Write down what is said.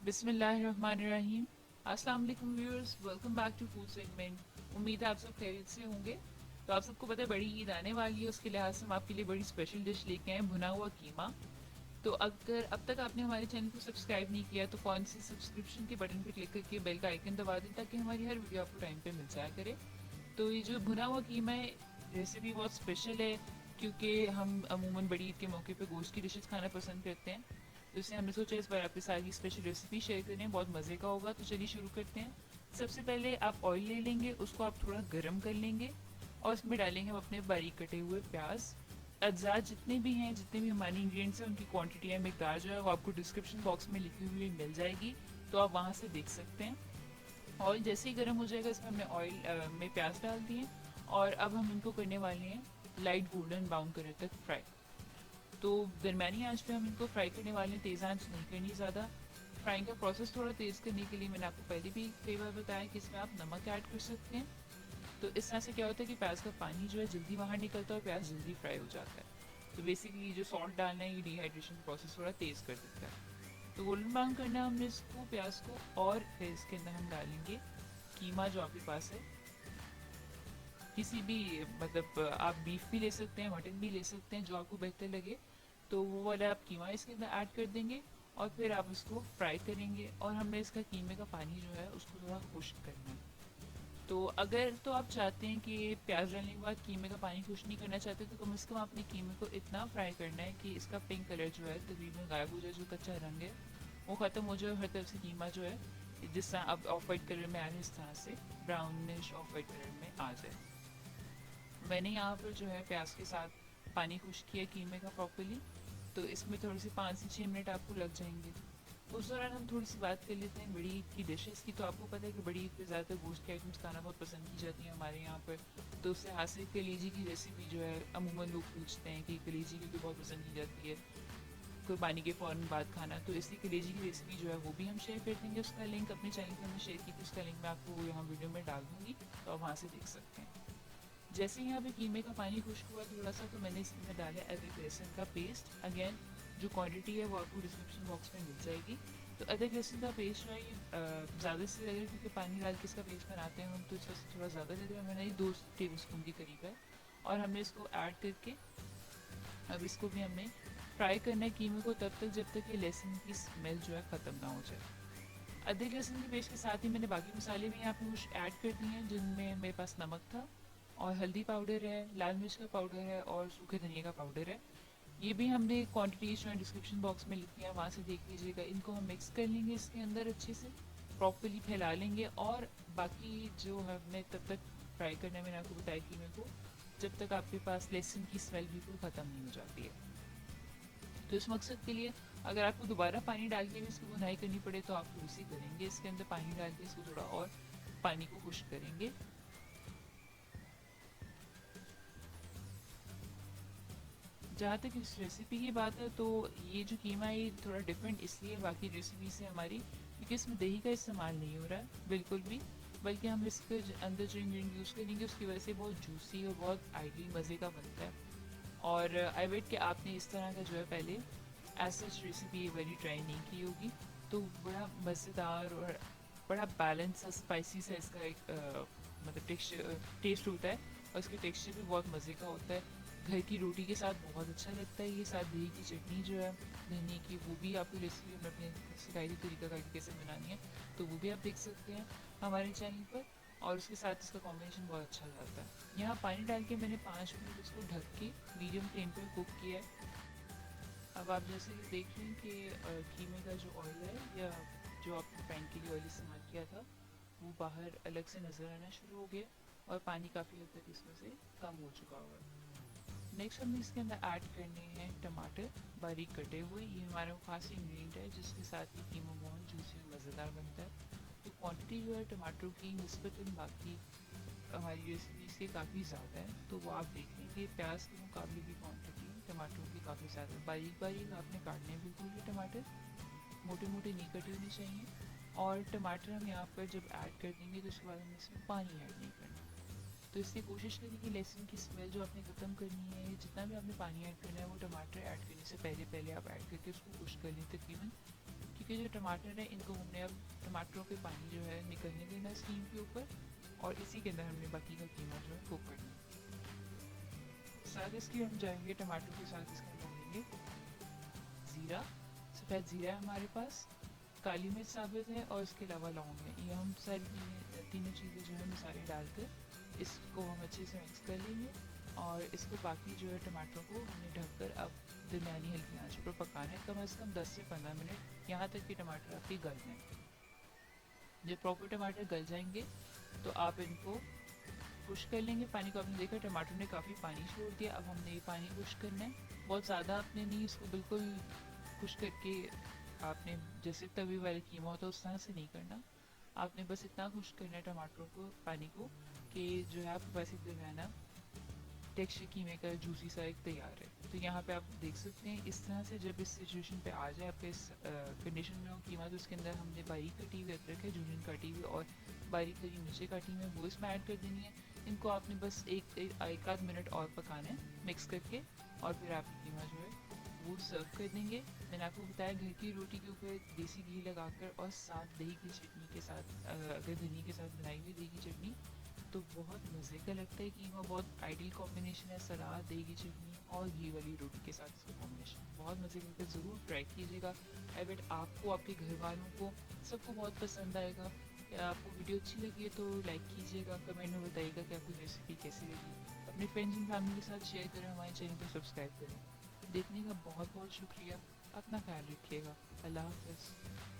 बिस्मिल्लाहिर्रहमानिर्रहीम। अस्सलाम वालेकुम viewers, welcome back to food segment. उम्मीद है आप सब खैरियत से होंगे। तो आप सबको पता है बड़ी ईद आने वाली है, उसके लिहाज से हम आपके लिए बड़ी स्पेशल डिश लेके आए, भुना हुआ कीमा। तो अगर अब तक आपने हमारे चैनल को सब्सक्राइब नहीं किया तो फ़ौरन से सब्सक्रिप्शन के बटन पर क्लिक करके बेल का आइकन दबा दें ताकि हमारी हर वीडियो आपको टाइम पे मिल जाया करे। तो ये जो भुना हुआ कीमा है, रेसिपी बहुत स्पेशल है क्योंकि हम अमूमन बड़ी ईद के मौके पे गोश्त की डिशेस खाना पसंद करते हैं। तो इसलिए हमने सोचा इस बार आपके साथ ये स्पेशल रेसिपी शेयर करें, बहुत मज़े का होगा। तो चलिए शुरू करते हैं। सबसे पहले आप ऑयल ले लेंगे, उसको आप थोड़ा गर्म कर लेंगे और उसमें डालेंगे हम अपने बारीक कटे हुए प्याज। अज्जा जितने भी हैं, जितने भी हमारे इंग्रेडिएंट्स हैं, उनकी क्वांटिटी या मिकदार जो है वो आपको डिस्क्रिप्शन बॉक्स में लिखी हुई मिल जाएगी, तो आप वहाँ से देख सकते हैं। ऑयल जैसे ही गर्म हो जाएगा, इसमें हमने ऑयल में प्याज डाल दिए और अब हम इनको करने वाले हैं लाइट गोल्डन ब्राउन कलर तक फ्राई। तो दरमियानी आंच पे हम इनको फ्राई करने वाले हैं, तेज़ आंच नहीं करनी ज़्यादा। फ्राइंग का प्रोसेस थोड़ा तेज़ करने के लिए मैंने आपको पहले भी कई बार बताया कि इसमें आप नमक ऐड कर सकते हैं। तो इस तरह से क्या होता है कि प्याज का पानी जो है जल्दी बाहर निकलता है और प्याज जल्दी फ्राई हो जाता है। तो बेसिकली जो सॉल्ट डालना है, ये डिहाइड्रेशन प्रोसेस थोड़ा तेज़ कर देता है। तो गोल्डन ब्राउन करना है हमने इसको, प्याज को। और फिर इसके अंदर हम डालेंगे कीमा जो आपके पास है। किसी भी, मतलब आप बीफ भी ले सकते हैं, मटन भी ले सकते हैं, जो आपको बेहतर लगे। तो वो वाला आप कीमा इसके अंदर ऐड कर देंगे और फिर आप इसको फ्राई करेंगे। और हमने इसका कीमे का पानी जो है उसको थोड़ा खुश्क करना है। तो अगर तो आप चाहते हैं कि प्याज डालने के बाद कीमे का पानी खुश नहीं करना चाहते, तो कम से कम आपने कीमे को इतना फ्राई करना है कि इसका पिंक कलर जो है तकरीबन गायब हो जाए, जो कच्चा रंग है वो ख़त्म हो जाए। हर तरफ से कीमा जो है जिस तरह अब ऑफ वाइट कलर में आ रहा है, इस तरह से ब्राउनिश ऑफ वाइट कलर में आ जाए। मैंने यहाँ पर जो है प्याज के साथ पानी खुश किया कीमे का प्रॉपरली। तो इसमें थोड़ी सी 5 से 6 मिनट आपको लग जाएंगे। उस दौरान हम थोड़ी सी बात कर लेते हैं बड़ी ईद की डिशेस की। तो आपको पता है कि बड़ी ईद पे ज़्यादातर गोश्त के आइटम्स खाना बहुत पसंद की जाती हैं हमारे यहाँ पर। तो उससे हासिल कलेजी की रेसिपी जो है, अमूमन लोग पूछते हैं कि कलेजी की तो बहुत पसंद की जाती है कुर्बानी के फ़ौरन बाद खाना। तो इसलिए कलेजी की रेसिपी जो है वो भी हम शेयर कर देंगे। उसका लिंक अपने चैनल पर हमने शेयर की थी, उसका लिंक मैं आपको यहाँ वीडियो में डाल दूँगी, तो आप वहाँ से देख सकते हैं। जैसे ही यहाँ पे कीमे का पानी खुश्क हुआ थोड़ा सा, तो मैंने इसमें डाला अदरक लहसुन का पेस्ट। अगेन जो क्वांटिटी है वो आपको डिस्क्रिप्शन बॉक्स में मिल जाएगी। तो अदरक लहसुन का पेस्ट जो है ये ज़्यादा से ज़्यादा, क्योंकि पानी डाल के इसका पेस्ट बनाते हैं हम, तो इस वजह से थोड़ा ज़्यादा लग रहा है। मैंने ये 2 टेबल स्पून के करीब है। और हमने इसको ऐड करके अब इसको भी हमने फ्राई करना है कीमे को, तब तक जब तक ये लहसुन की स्मेल जो है ख़त्म ना हो जाए। अदरक लहसुन के पेस्ट के साथ ही मैंने बाकी मसाले भी यहाँ पे कुछ ऐड कर दिए हैं, जिनमें मेरे पास नमक था और हल्दी पाउडर है, लाल मिर्च का पाउडर है और सूखे धनिया का पाउडर है। ये भी हमने क्वांटिटीज जो है डिस्क्रिप्शन बॉक्स में लिखी है, वहाँ से देख लीजिएगा। इनको हम मिक्स कर लेंगे इसके अंदर अच्छे से, प्रॉपरली फैला लेंगे। और बाकी जो हमने तब तक फ्राई करने, मैंने आपको बताया कि मेरे को, जब तक आपके पास लहसुन की स्मेल बिल्कुल ख़त्म नहीं हो जाती है। तो इस मकसद के लिए अगर आपको दोबारा पानी डाल के भी इसको बुनाई करनी पड़े तो आप उसी करेंगे। इसके अंदर पानी डाल के इसको थोड़ा और पानी को खुश्क करेंगे। जहाँ तक इस रेसिपी की बात है, तो ये जो कीमा है ये थोड़ा डिफरेंट इसलिए बाकी रेसिपी से हमारी, क्योंकि इसमें दही का इस्तेमाल नहीं हो रहा है बिल्कुल भी। बल्कि हम इसके अंदर जो इंग्रेडिएंट यूज़ करेंगे उसकी वजह से बहुत जूसी और बहुत आइडियल मज़े का बनता है। और आई वेट कि आपने इस तरह का जो है पहले एज सच रेसिपी ये वाली ट्राई नहीं की होगी। तो बड़ा मज़ेदार और बड़ा बैलेंस सा स्पाइसी सा इसका एक मतलब टेस्ट होता है। और इसका टेक्सचर भी बहुत मज़े का होता है। घर की रोटी के साथ बहुत अच्छा लगता है ये। साथ दही की चटनी जो है धनिए की, वो भी आपकी रेसिपी में अपने सिखाई थी तरीका का कैसे बनानी है, तो वो भी आप देख सकते हैं हमारे चैनल पर। और उसके साथ इसका कॉम्बिनेशन बहुत अच्छा लगता है। यहाँ पानी डाल के मैंने 5 मिनट इसको ढक के मीडियम फ्लेम पर कुक किया है। अब आप जैसे कि देख रहे हैं कि कीमे का जो ऑयल है, या जो आपने पैन के लिए ऑयल इस्तेमाल किया था, वो बाहर अलग से नज़र आना शुरू हो गया और पानी काफ़ी हद तक इसमें से कम हो चुका हुआ है। नेक्स्ट हमने इसके अंदर ऐड करने हैं टमाटर बारीक कटे हुए। ये हमारा वो खास इंग्रेडिएंट है जिसके साथ ये कीमा बहुत जूसी और मज़ेदार बनता है। तो क्वांटिटी जो है टमाटरों की निस्बतन बाकी हमारी रेसिपी से काफ़ी ज़्यादा है, तो वो आप देख लेंगे। प्याज के मुकाबले भी क्वांटिटी टमाटरों की काफ़ी ज़्यादा है। बारीक बारीक आपने काटने हैं बिल्कुल भी टमाटर, मोटे मोटे नहीं कटे होने चाहिए। और टमाटर हम यहाँ पर जब ऐड कर देंगे तो उसके बाद हमें इसमें पानी ऐड नहीं करना। तो इसलिए कोशिश करिए कि लहसुन की स्मेल जो आपने ख़त्म करनी है, जितना भी आपने पानी ऐड करना है वो टमाटर ऐड करने से पहले पहले आप ऐड करके उसको खुश कर लें तकरीबन। कि चुके जो टमाटर हैं इनको हमने अब टमाटरों के पानी जो है निकलने देना स्टीम के ऊपर, और इसी के अंदर हमने बाकी का कीमा जो है कुक करना। साथ इसके हम जाएंगे टमाटर के साथ इसके हम डालेंगे ज़ीरा, सफ़ेद ज़ीरा है हमारे पास, काली मिर्च साबित है और इसके अलावा लौंग है। ये हम सारी तीनों चीज़ें जो है मसाले डालकर इसको हम अच्छे से मिक्स कर लेंगे, और इसको बाकी जो है टमाटरों को हमने ढककर अब दरमियानी हल्की आंच पर पकाना है कम से कम 10 से 15 मिनट, यहाँ तक कि टमाटर आपके गल जाएँ। जब प्रॉपर टमाटर गल जाएंगे तो आप इनको खुश कर लेंगे। पानी को आपने देखा टमाटर ने काफ़ी पानी छोड़ दिया, अब हमने ये पानी खुश करना है। बहुत ज़्यादा आपने नहीं इसको बिल्कुल खुश करके आपने जैसे तवी वाले कीमा होता है उस तरह से नहीं करना, आपने बस इतना खुश करना है टमाटरों को, पानी को, कि जो है आपके पास एक दरमियाना टेक्सचर कीमे का जूसी सा एक तैयार है। तो यहाँ पे आप देख सकते हैं इस तरह से जब इस सिचुएशन पे आ जाए, आपके इस कंडीशन में हो कीमा, तो इसके अंदर हमने बारीक कटी हुई अदरक है, जूलियन काटी हुई और बारीक कटी मिर्ची काटी हुई है, वो इसमें ऐड कर देनी है। इनको आपने बस एक आध मिनट और पकाना है मिक्स करके, और फिर आप कीमा जो है वो सर्व कर देंगे। मैंने आपको बताया घर की रोटी के ऊपर देसी घी लगाकर और साथ दही की चटनी के साथ, अगर धनिया के साथ बनाई हुई दही की चटनी तो बहुत मज़े का लगता है कीमा, बहुत आइडियल कॉम्बिनेशन है सलाद, दही की चटनी और घी वाली रोटी के साथ इसका कॉम्बिनेशन बहुत मज़े का, ज़रूर ट्राई कीजिएगा। आई बेट आपको, आपके घर वालों को, सबको बहुत पसंद आएगा। या आपको वीडियो अच्छी लगी है तो लाइक कीजिएगा, कमेंट में बताइएगा कि आपको रेसिपी कैसी लगी। अपने फ्रेंड्स एंड फैमिली के साथ शेयर करें, हमारे चैनल को सब्सक्राइब करें। देखने का बहुत बहुत शुक्रिया, अपना ख्याल रखिएगा। अल्लाह हाफ़िज़।